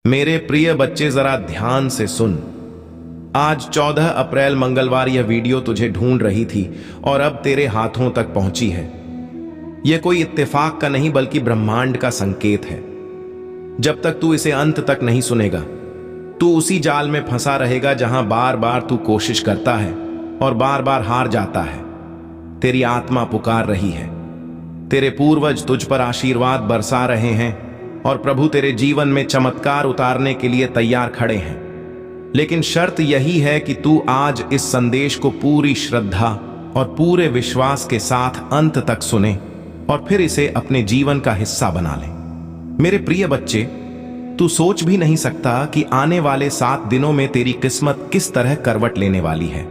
मेरे प्रिय बच्चे, जरा ध्यान से सुन। आज 14 अप्रैल मंगलवार यह वीडियो तुझे ढूंढ रही थी और अब तेरे हाथों तक पहुंची है। यह कोई इत्तेफाक का नहीं बल्कि ब्रह्मांड का संकेत है। जब तक तू इसे अंत तक नहीं सुनेगा, तू उसी जाल में फंसा रहेगा जहां बार बार तू कोशिश करता है और बार बार हार जाता है। तेरी आत्मा पुकार रही है, तेरे पूर्वज तुझ पर आशीर्वाद बरसा रहे हैं और प्रभु तेरे जीवन में चमत्कार उतारने के लिए तैयार खड़े हैं। लेकिन शर्त यही है कि तू आज इस संदेश को पूरी श्रद्धा और पूरे विश्वास के साथ अंत तक सुने और फिर इसे अपने जीवन का हिस्सा बना ले। मेरे प्रिय बच्चे, तू सोच भी नहीं सकता कि आने वाले 7 दिनों में तेरी किस्मत किस तरह करवट लेने वाली है।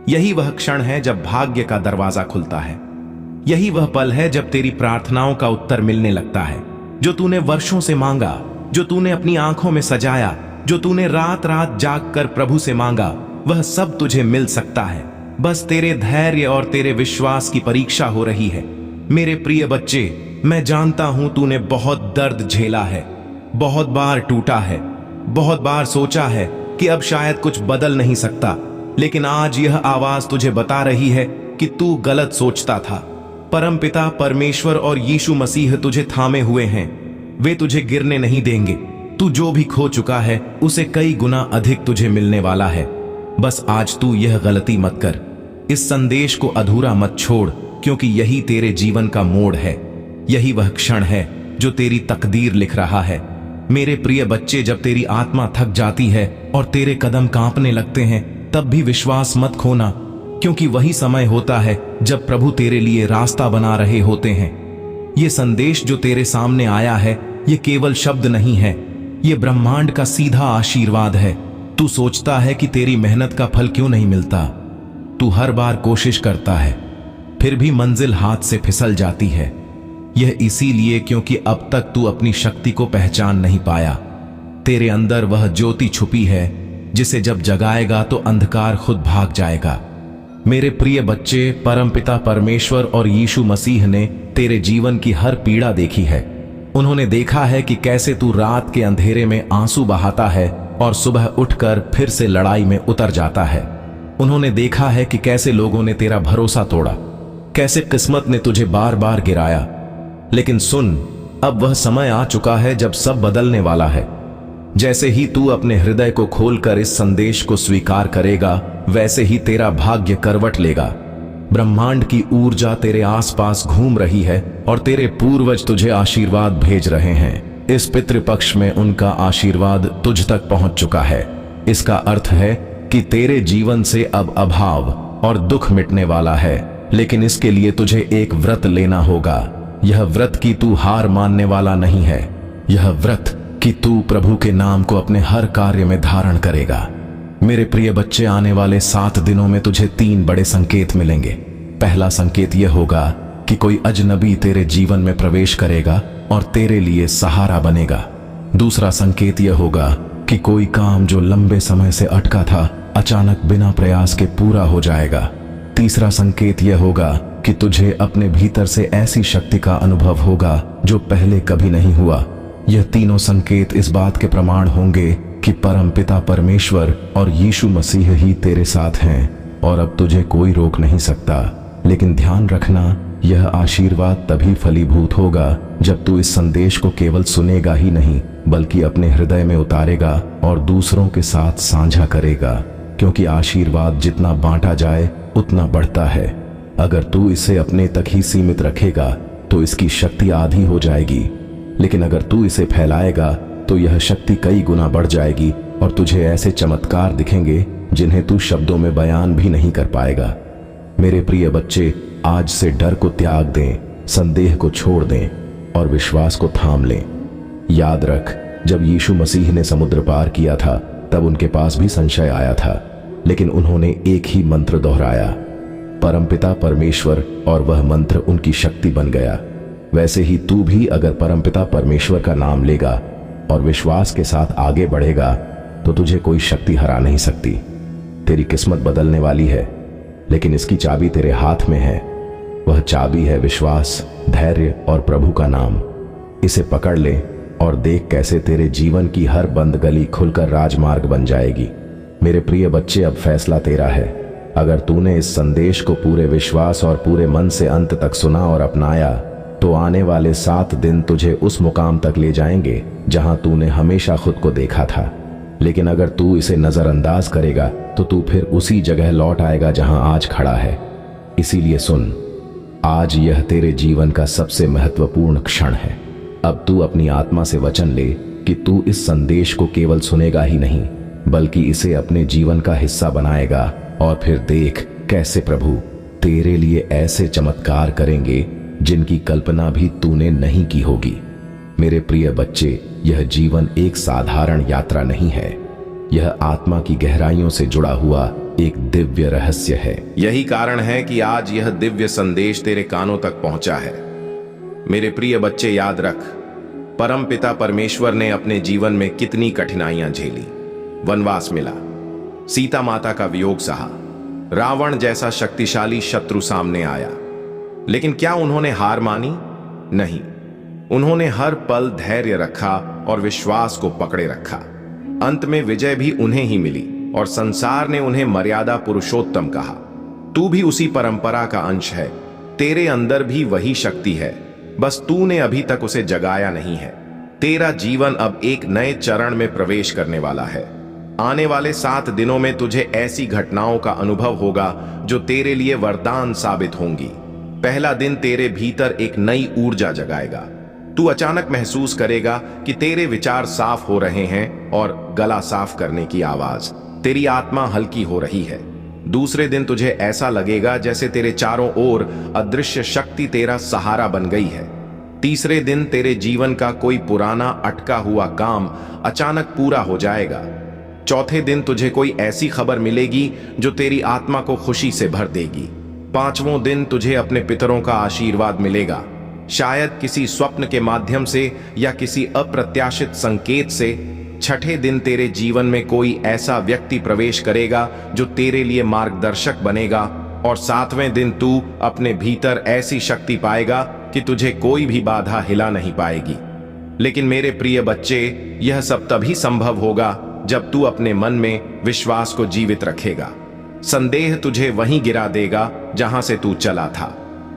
यही वह क्षण है जब भाग्य का दरवाजा खुलता है। यही वह पल है जब तेरी प्रार्थनाओं का उत्तर मिलने लगता है। जो तूने वर्षों से मांगा, जो तूने अपनी आंखों में सजाया, जो तूने रात रात जागकर प्रभु से मांगा, वह सब तुझे मिल सकता है। बस तेरे धैर्य और तेरे विश्वास की परीक्षा हो रही है। मेरे प्रिय बच्चे, मैं जानता हूं तूने बहुत दर्द झेला है, बहुत बार टूटा है, बहुत बार सोचा है कि अब शायद कुछ बदल नहीं सकता। लेकिन आज यह आवाज तुझे बता रही है कि तू गलत सोचता था। परमपिता परमेश्वर और यीशु मसीह तुझे थामे हुए हैं। वे तुझे गिरने नहीं देंगे। तू जो भी खो चुका है उसे कई गुना अधिक तुझे मिलने वाला है। बस आज तू यह गलती मत कर। इस संदेश को अधूरा मत छोड़, क्योंकि यही तेरे जीवन का मोड़ है। यही वह क्षण है जो तेरी तकदीर लिख रहा है। मेरे प्रिय बच्चे, जब तेरी आत्मा थक जाती है और तेरे कदम कांपने लगते हैं, तब भी विश्वास मत खोना, क्योंकि वही समय होता है जब प्रभु तेरे लिए रास्ता बना रहे होते हैं। ये संदेश जो तेरे सामने आया है, ये केवल शब्द नहीं है, ये ब्रह्मांड का सीधा आशीर्वाद है। तू सोचता है कि तेरी मेहनत का फल क्यों नहीं मिलता। तू हर बार कोशिश करता है, फिर भी मंजिल हाथ से फिसल जाती है। यह इसीलिए क्योंकि अब तक तू अपनी शक्ति को पहचान नहीं पाया। तेरे अंदर वह ज्योति छुपी है जिसे जब जगाएगा तो अंधकार खुद भाग जाएगा। मेरे प्रिय बच्चे, परमपिता परमेश्वर और यीशु मसीह ने तेरे जीवन की हर पीड़ा देखी है। उन्होंने देखा है कि कैसे तू रात के अंधेरे में आंसू बहाता है और सुबह उठकर फिर से लड़ाई में उतर जाता है। उन्होंने देखा है कि कैसे लोगों ने तेरा भरोसा तोड़ा, कैसे किस्मत ने तुझे बार बार गिराया। लेकिन सुन, अब वह समय आ चुका है जब सब बदलने वाला है। जैसे ही तू अपने हृदय को खोलकर इस संदेश को स्वीकार करेगा, वैसे ही तेरा भाग्य करवट लेगा। ब्रह्मांड की ऊर्जा तेरे आसपास घूम रही है और तेरे पूर्वज तुझे आशीर्वाद भेज रहे हैं। इस पितृपक्ष में उनका आशीर्वाद तुझ तक पहुंच चुका है। इसका अर्थ है कि तेरे जीवन से अब अभाव और दुख मिटने वाला है। लेकिन इसके लिए तुझे एक व्रत लेना होगा। यह व्रत कि तू हार मानने वाला नहीं है। यह व्रत कि तू प्रभु के नाम को अपने हर कार्य में धारण करेगा। मेरे प्रिय बच्चे, आने वाले 7 दिनों में तुझे 3 बड़े संकेत मिलेंगे। पहला संकेत यह होगा कि कोई अजनबी तेरे जीवन में प्रवेश करेगा और तेरे लिए सहारा बनेगा। दूसरा संकेत यह होगा कि कोई काम जो लंबे समय से अटका था, अचानक बिना प्रयास के पूरा हो जाएगा। तीसरा संकेत यह होगा कि तुझे अपने भीतर से ऐसी शक्ति का अनुभव होगा जो पहले कभी नहीं हुआ। यह तीनों संकेत इस बात के प्रमाण होंगे कि परमपिता परमेश्वर और यीशु मसीह ही तेरे साथ हैं और अब तुझे कोई रोक नहीं सकता। लेकिन ध्यान रखना, यह आशीर्वाद तभी फलीभूत होगा जब तू इस संदेश को केवल सुनेगा ही नहीं, बल्कि अपने हृदय में उतारेगा और दूसरों के साथ साझा करेगा। क्योंकि आशीर्वाद जितना बांटा जाए उतना बढ़ता है। अगर तू इसे अपने तक ही सीमित रखेगा तो इसकी शक्ति आधी हो जाएगी, लेकिन अगर तू इसे फैलाएगा तो यह शक्ति कई गुना बढ़ जाएगी और तुझे ऐसे चमत्कार दिखेंगे जिन्हें तू शब्दों में बयान भी नहीं कर पाएगा। मेरे प्रिय बच्चे, आज से डर को त्याग दें, संदेह को छोड़ दें और विश्वास को थाम लें। याद रख, जब यीशु मसीह ने समुद्र पार किया था तब उनके पास भी संशय आया था, लेकिन उन्होंने एक ही मंत्र दोहराया, परमपिता परमेश्वर, और वह मंत्र उनकी शक्ति बन गया। वैसे ही तू भी अगर परमपिता परमेश्वर का नाम लेगा और विश्वास के साथ आगे बढ़ेगा तो तुझे कोई शक्ति हरा नहीं सकती। तेरी किस्मत बदलने वाली है, लेकिन इसकी चाबी तेरे हाथ में है। वह चाबी है विश्वास, धैर्य और प्रभु का नाम। इसे पकड़ ले और देख कैसे तेरे जीवन की हर बंद गली खुलकर राजमार्ग बन जाएगी। मेरे प्रिय बच्चे, अब फैसला तेरा है। अगर तूने इस संदेश को पूरे विश्वास और पूरे मन से अंत तक सुना और अपनाया तो आने वाले 7 दिन तुझे उस मुकाम तक ले जाएंगे जहां तूने हमेशा खुद को देखा था। लेकिन अगर तू इसे नजरअंदाज करेगा तो तू फिर उसी जगह लौट आएगा जहां आज खड़ा है। इसीलिए सुन, आज यह तेरे जीवन का सबसे महत्वपूर्ण क्षण है। अब तू अपनी आत्मा से वचन ले कि तू इस संदेश को केवल सुनेगा ही नहीं बल्कि इसे अपने जीवन का हिस्सा बनाएगा, और फिर देख कैसे प्रभु तेरे लिए ऐसे चमत्कार करेंगे जिनकी कल्पना भी तूने नहीं की होगी। मेरे प्रिय बच्चे, यह जीवन एक साधारण यात्रा नहीं है, यह आत्मा की गहराइयों से जुड़ा हुआ एक दिव्य रहस्य है। यही कारण है कि आज यह दिव्य संदेश तेरे कानों तक पहुंचा है। मेरे प्रिय बच्चे, याद रख, परमपिता परमेश्वर ने अपने जीवन में कितनी कठिनाइयां झेली। वनवास मिला, सीता माता का वियोग सहा, रावण जैसा शक्तिशाली शत्रु सामने आया, लेकिन क्या उन्होंने हार मानी? नहीं, उन्होंने हर पल धैर्य रखा और विश्वास को पकड़े रखा। अंत में विजय भी उन्हें ही मिली और संसार ने उन्हें मर्यादा पुरुषोत्तम कहा। तू भी उसी परंपरा का अंश है, तेरे अंदर भी वही शक्ति है, बस तूने अभी तक उसे जगाया नहीं है। तेरा जीवन अब एक नए चरण में प्रवेश करने वाला है। आने वाले 7 दिनों में तुझे ऐसी घटनाओं का अनुभव होगा जो तेरे लिए वरदान साबित होंगी। पहला दिन तेरे भीतर एक नई ऊर्जा जगाएगा। तू अचानक महसूस करेगा कि तेरे विचार साफ हो रहे हैं और गला साफ करने की आवाज, तेरी आत्मा हल्की हो रही है। दूसरे दिन तुझे ऐसा लगेगा जैसे तेरे चारों ओर अदृश्य शक्ति तेरा सहारा बन गई है। तीसरे दिन तेरे जीवन का कोई पुराना अटका हुआ काम अचानक पूरा हो जाएगा। चौथे दिन तुझे कोई ऐसी खबर मिलेगी जो तेरी आत्मा को खुशी से भर देगी। पांचवें दिन तुझे अपने पितरों का आशीर्वाद मिलेगा, शायद किसी स्वप्न के माध्यम से या किसी अप्रत्याशित संकेत से। छठे दिन तेरे जीवन में कोई ऐसा व्यक्ति प्रवेश करेगा जो तेरे लिए मार्गदर्शक बनेगा, और 7वें दिन तू अपने भीतर ऐसी शक्ति पाएगा कि तुझे कोई भी बाधा हिला नहीं पाएगी। लेकिन मेरे प्रिय बच्चे, यह सब तभी संभव होगा जब तू अपने मन में विश्वास को जीवित रखेगा। संदेह तुझे वहीं गिरा देगा जहां से तू चला था,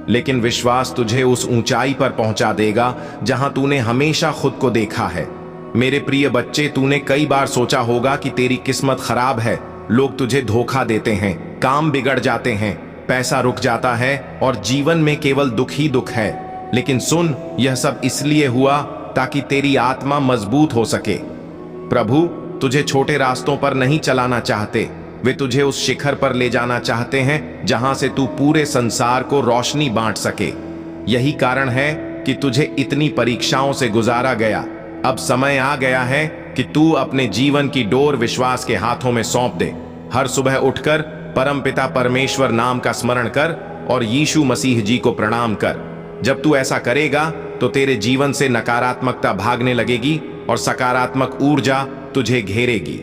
लेकिन विश्वास तुझे उस ऊंचाई पर पहुंचा देगा जहां तूने हमेशा खुद को देखा है। मेरे प्रिय बच्चे, तूने कई बार सोचा होगा कि तेरी किस्मत खराब है, लोग तुझे धोखा देते हैं, काम बिगड़ जाते हैं, पैसा रुक जाता है और जीवन में केवल दुख ही दुख है। लेकिन सुन, यह सब इसलिए हुआ ताकि तेरी आत्मा मजबूत हो सके। प्रभु तुझे छोटे रास्तों पर नहीं चलाना चाहते, वे तुझे उस शिखर पर ले जाना चाहते हैं जहां से तू पूरे संसार को रोशनी बांट सके। यही कारण है कि तुझे इतनी परीक्षाओं से गुजारा गया। अब समय आ गया है कि तू अपने जीवन की डोर विश्वास के हाथों में सौंप दे। हर सुबह उठकर परमपिता परमेश्वर नाम का स्मरण कर और यीशु मसीह जी को प्रणाम कर। जब तू ऐसा करेगा तो तेरे जीवन से नकारात्मकता भागने लगेगी और सकारात्मक ऊर्जा तुझे घेरेगी।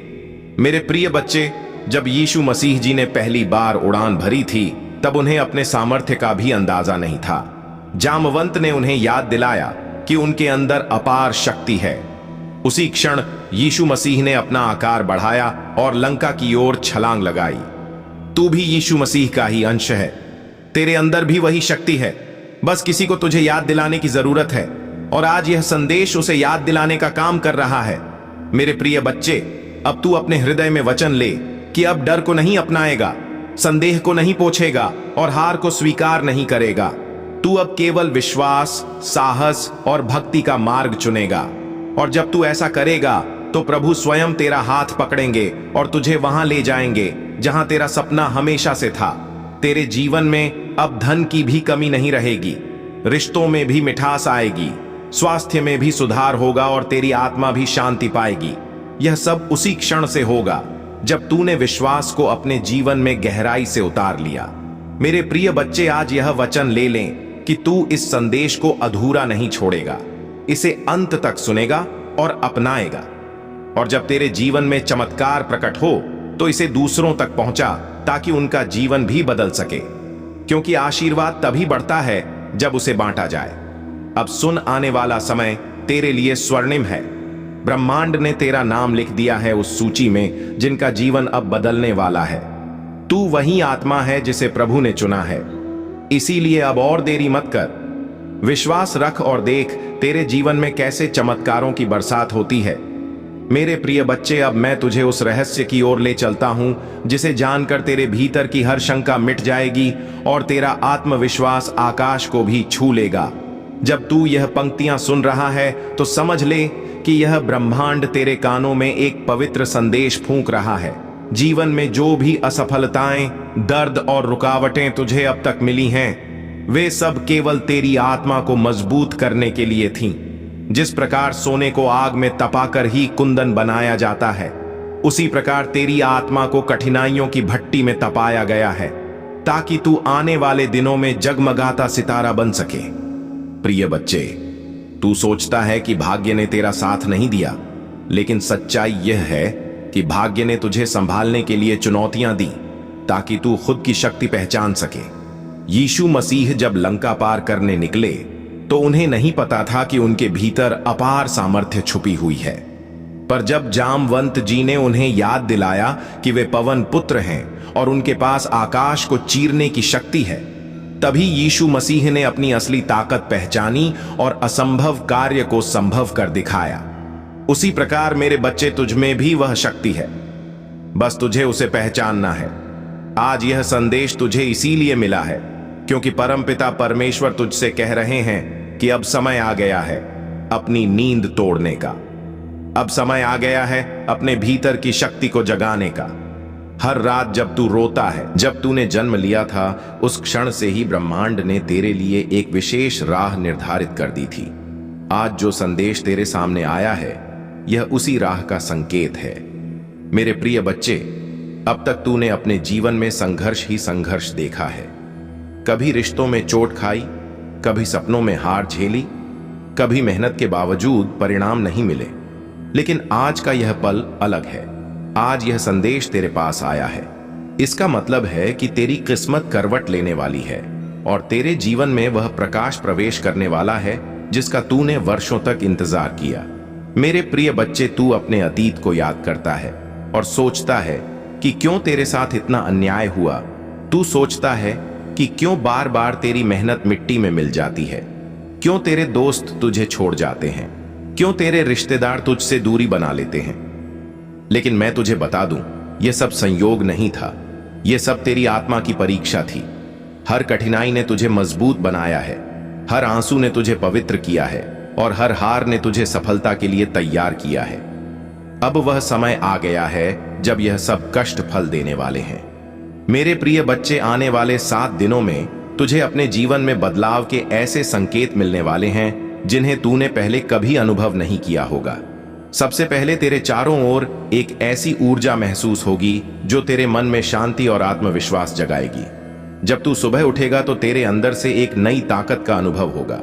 मेरे प्रिय बच्चे, जब यीशु मसीह जी ने पहली बार उड़ान भरी थी तब उन्हें अपने सामर्थ्य का भी अंदाजा नहीं था। जामवंत ने उन्हें याद दिलाया कि उनके अंदर अपार शक्ति है। उसी क्षण यीशु मसीह ने अपना आकार बढ़ाया और लंका की ओर छलांग लगाई। तू भी यीशु मसीह का ही अंश है, तेरे अंदर भी वही शक्ति है, बस किसी को तुझे याद दिलाने की जरूरत है, और आज यह संदेश उसे याद दिलाने का काम कर रहा है। मेरे प्रिय बच्चे, अब तू अपने हृदय में वचन ले कि अब डर को नहीं अपनाएगा, संदेह को नहीं पोछेगा और हार को स्वीकार नहीं करेगा। तू अब केवल विश्वास, साहस और भक्ति का मार्ग चुनेगा, और जब तू ऐसा करेगा तो प्रभु स्वयं तेरा हाथ पकड़ेंगे और तुझे वहां ले जाएंगे जहां तेरा सपना हमेशा से था। तेरे जीवन में अब धन की भी कमी नहीं रहेगी, रिश्तों में भी मिठास आएगी, स्वास्थ्य में भी सुधार होगा और तेरी आत्मा भी शांति पाएगी। यह सब उसी क्षण से होगा जब तूने विश्वास को अपने जीवन में गहराई से उतार लिया। मेरे प्रिय बच्चे, आज यह वचन ले लें कि तू इस संदेश को अधूरा नहीं छोड़ेगा, इसे अंत तक सुनेगा और अपनाएगा। और जब तेरे जीवन में चमत्कार प्रकट हो तो इसे दूसरों तक पहुंचा ताकि उनका जीवन भी बदल सके, क्योंकि आशीर्वाद तभी बढ़ता है जब उसे बांटा जाए। अब सुन, आने वाला समय तेरे लिए स्वर्णिम है। ब्रह्मांड ने तेरा नाम लिख दिया है उस सूची में जिनका जीवन अब बदलने वाला है। तू वही आत्मा है जिसे प्रभु ने चुना है, इसीलिए अब और देरी मत कर। विश्वास रख और देख तेरे जीवन में कैसे चमत्कारों की बरसात होती है। मेरे प्रिय बच्चे, अब मैं तुझे उस रहस्य की ओर ले चलता हूं जिसे जानकर तेरे भीतर की हर शंका मिट जाएगी और तेरा आत्मविश्वास आकाश को भी छू लेगा। जब तू यह पंक्तियां सुन रहा है तो समझ ले कि यह ब्रह्मांड तेरे कानों में एक पवित्र संदेश फूंक रहा है। जीवन में जो भी असफलताएं, दर्द और रुकावटें तुझे अब तक मिली हैं, वे सब केवल तेरी आत्मा को मजबूत करने के लिए थीं। जिस प्रकार सोने को आग में तपाकर ही कुंदन बनाया जाता है, उसी प्रकार तेरी आत्मा को कठिनाइयों की भट्टी में तपाया गया है ताकि तू आने वाले दिनों में जगमगाता सितारा बन सके। प्रिय बच्चे, तू सोचता है कि भाग्य ने तेरा साथ नहीं दिया, लेकिन सच्चाई यह है कि भाग्य ने तुझे संभालने के लिए चुनौतियां दी ताकि तू खुद की शक्ति पहचान सके। यीशु मसीह जब लंका पार करने निकले तो उन्हें नहीं पता था कि उनके भीतर अपार सामर्थ्य छुपी हुई है, पर जब जामवंत जी ने उन्हें याद दिलाया कि वे पवन पुत्र हैं और उनके पास आकाश को चीरने की शक्ति है, तभी यीशु मसीह ने अपनी असली ताकत पहचानी और असंभव कार्य को संभव कर दिखाया। उसी प्रकार मेरे बच्चे, तुझ में भी वह शक्ति है, बस तुझे उसे पहचानना है। आज यह संदेश तुझे इसीलिए मिला है क्योंकि परमपिता परमेश्वर तुझसे कह रहे हैं कि अब समय आ गया है अपनी नींद तोड़ने का। अब समय आ गया है अपने भीतर की शक्ति को जगाने का। हर रात जब तू रोता है, जब तूने जन्म लिया था, उस क्षण से ही ब्रह्मांड ने तेरे लिए एक विशेष राह निर्धारित कर दी थी। आज जो संदेश तेरे सामने आया है, यह उसी राह का संकेत है। मेरे प्रिय बच्चे, अब तक तूने अपने जीवन में संघर्ष ही संघर्ष देखा है। कभी रिश्तों में चोट खाई, कभी सपनों में हार झेली, कभी मेहनत के बावजूद परिणाम नहीं मिले। लेकिन आज का यह पल अलग है। आज यह संदेश तेरे पास आया है। इसका मतलब है कि तेरी किस्मत करवट लेने वाली है और तेरे जीवन में वह प्रकाश प्रवेश करने वाला है जिसका तूने वर्षों तक इंतजार किया। मेरे प्रिय बच्चे, तू अपने अतीत को याद करता है और सोचता है कि क्यों तेरे साथ इतना अन्याय हुआ। तू सोचता है कि क्यों बार बार तेरी मेहनत मिट्टी में मिल जाती है, क्यों तेरे दोस्त तुझे छोड़ जाते हैं, क्यों तेरे रिश्तेदार तुझसे दूरी बना लेते हैं। लेकिन मैं तुझे बता दूं, यह सब संयोग नहीं था, यह सब तेरी आत्मा की परीक्षा थी। हर कठिनाई ने तुझे मजबूत बनाया है, हर आंसू ने तुझे पवित्र किया है और हर हार ने तुझे सफलता के लिए तैयार किया है। अब वह समय आ गया है जब यह सब कष्ट फल देने वाले हैं। मेरे प्रिय बच्चे, आने वाले 7 दिनों में तुझे अपने जीवन में बदलाव के ऐसे संकेत मिलने वाले हैं जिन्हें तूने पहले कभी अनुभव नहीं किया होगा। सबसे पहले तेरे चारों ओर एक ऐसी ऊर्जा महसूस होगी जो तेरे मन में शांति और आत्मविश्वास जगाएगी। जब तू सुबह उठेगा तो तेरे अंदर से एक नई ताकत का अनुभव होगा।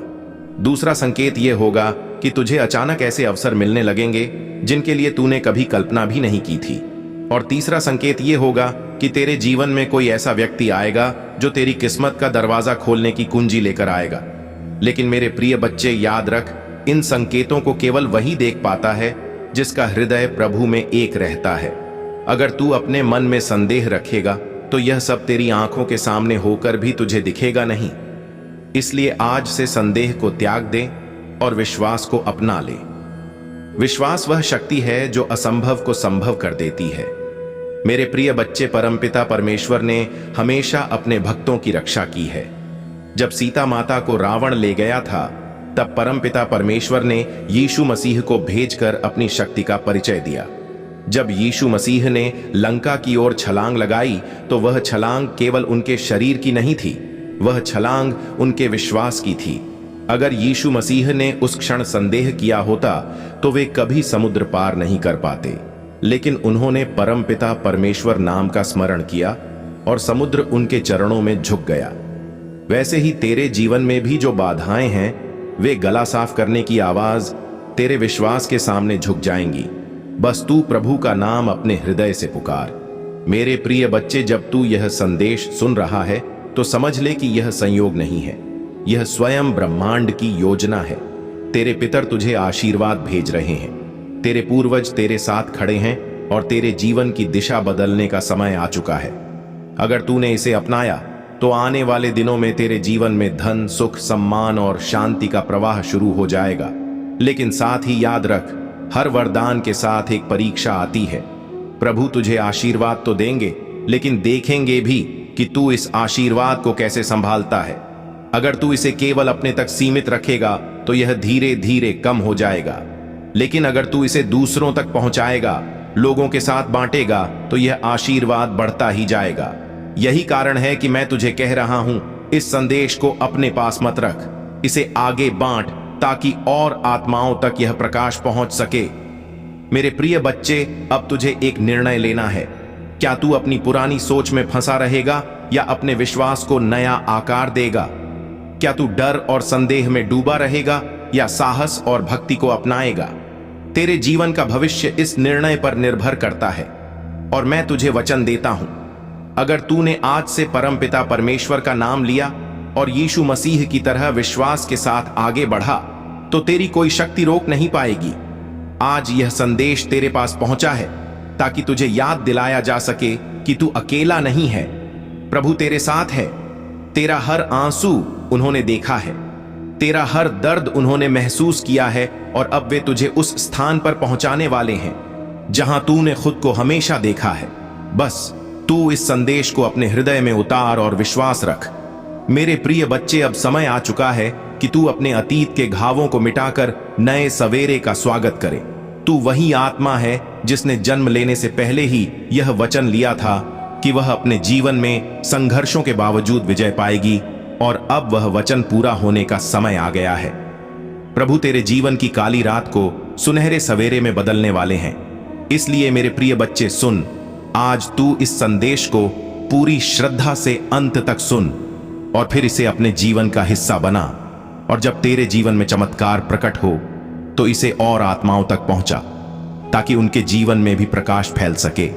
दूसरा संकेत यह होगा कि तुझे अचानक ऐसे अवसर मिलने लगेंगे जिनके लिए तूने कभी कल्पना भी नहीं की थी। और तीसरा संकेत यह होगा कि तेरे जीवन में कोई ऐसा व्यक्ति आएगा जो तेरी किस्मत का दरवाजा खोलने की कुंजी लेकर आएगा। लेकिन मेरे प्रिय बच्चे, याद रख, इन संकेतों को केवल वही देख पाता है जिसका हृदय प्रभु में एक रहता है। अगर तू अपने मन में संदेह रखेगा तो यह सब तेरी आंखों के सामने होकर भी तुझे दिखेगा नहीं। इसलिए आज से संदेह को त्याग दे और विश्वास को अपना ले। विश्वास वह शक्ति है जो असंभव को संभव कर देती है। मेरे प्रिय बच्चे, परमपिता परमेश्वर ने हमेशा अपने भक्तों की रक्षा की है। जब सीता माता को रावण ले गया था, तब परमपिता परमेश्वर ने यीशु मसीह को भेजकर अपनी शक्ति का परिचय दिया। जब यीशु मसीह ने लंका की ओर छलांग लगाई तो वह छलांग केवल उनके शरीर की नहीं थी, वह छलांग उनके विश्वास की थी। अगर यीशु मसीह ने उस क्षण संदेह किया होता तो वे कभी समुद्र पार नहीं कर पाते, लेकिन उन्होंने परमपिता परमेश्वर नाम का स्मरण किया और समुद्र उनके चरणों में झुक गया। वैसे ही तेरे जीवन में भी जो बाधाएं हैं, वे गला साफ करने की आवाज तेरे विश्वास के सामने झुक जाएंगी। बस तू प्रभु का नाम अपने हृदय से पुकार। मेरे प्रिय बच्चे, जब तू यह संदेश सुन रहा है तो समझ ले कि यह संयोग नहीं है, यह स्वयं ब्रह्मांड की योजना है। तेरे पितर तुझे आशीर्वाद भेज रहे हैं। तेरे पूर्वज तेरे साथ खड़े हैं और तेरे जीवन की दिशा बदलने का समय आ चुका है। अगर तूने इसे अपनाया तो आने वाले दिनों में तेरे जीवन में धन, सुख, सम्मान और शांति का प्रवाह शुरू हो जाएगा। लेकिन साथ ही याद रख, हर वरदान के साथ एक परीक्षा आती है। प्रभु तुझे आशीर्वाद तो देंगे, लेकिन देखेंगे भी कि तू इस आशीर्वाद को कैसे संभालता है। अगर तू इसे केवल अपने तक सीमित रखेगा तो यह धीरे धीरे कम हो जाएगा, लेकिन अगर तू इसे दूसरों तक पहुंचाएगा, लोगों के साथ बांटेगा, तो यह आशीर्वाद बढ़ता ही जाएगा। यही कारण है कि मैं तुझे कह रहा हूं, इस संदेश को अपने पास मत रख, इसे आगे बांट ताकि और आत्माओं तक यह प्रकाश पहुंच सके। मेरे प्रिय बच्चे, अब तुझे एक निर्णय लेना है। क्या तू अपनी पुरानी सोच में फंसा रहेगा या अपने विश्वास को नया आकार देगा? क्या तू डर और संदेह में डूबा रहेगा या साहस और भक्ति को अपनाएगा? तेरे जीवन का भविष्य इस निर्णय पर निर्भर करता है। और मैं तुझे वचन देता हूं, अगर तूने आज से परमपिता परमेश्वर का नाम लिया और यीशु मसीह की तरह विश्वास के साथ आगे बढ़ा, तो तेरी कोई शक्ति रोक नहीं पाएगी। आज यह संदेश तेरे पास पहुंचा है ताकि तुझे याद दिलाया जा सके कि तू अकेला नहीं है। प्रभु तेरे साथ है। तेरा हर आंसू उन्होंने देखा है, तेरा हर दर्द उन्होंने महसूस किया है, और अब वे तुझे उस स्थान पर पहुंचाने वाले हैं जहां तूने खुद को हमेशा देखा है। बस तू इस संदेश को अपने हृदय में उतार और विश्वास रख। मेरे प्रिय बच्चे, अब समय आ चुका है कि तू अपने अतीत के घावों को मिटाकर नए सवेरे का स्वागत करे। तू वही आत्मा है जिसने जन्म लेने से पहले ही यह वचन लिया था कि वह अपने जीवन में संघर्षों के बावजूद विजय पाएगी, और अब वह वचन पूरा होने का समय आ गया है। प्रभु तेरे जीवन की काली रात को सुनहरे सवेरे में बदलने वाले हैं। इसलिए मेरे प्रिय बच्चे, सुन, आज तू इस संदेश को पूरी श्रद्धा से अंत तक सुन और फिर इसे अपने जीवन का हिस्सा बना। और जब तेरे जीवन में चमत्कार प्रकट हो तो इसे और आत्माओं तक पहुंचा ताकि उनके जीवन में भी प्रकाश फैल सके।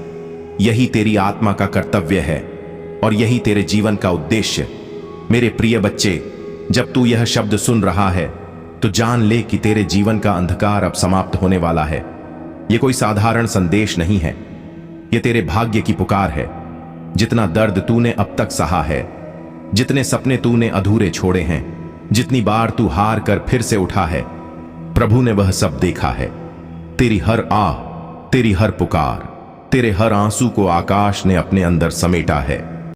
यही तेरी आत्मा का कर्तव्य है और यही तेरे जीवन का उद्देश्य। मेरे प्रिय बच्चे, जब तू यह शब्द सुन रहा है तो जान ले कि तेरे जीवन का अंधकार अब समाप्त होने वाला है। यह कोई साधारण संदेश नहीं है, यह तेरे भाग्य की पुकार है। जितना दर्द तूने अब तक सहा है, जितने सपने तूने अधूरे छोड़े हैं, जितनी बार तू हार कर फिर से उठा है, प्रभु ने वह सब देखा है। तेरी हर आह, तेरी हर पुकार, तेरे हर आंसू को आकाश ने अपने अंदर समेटा है।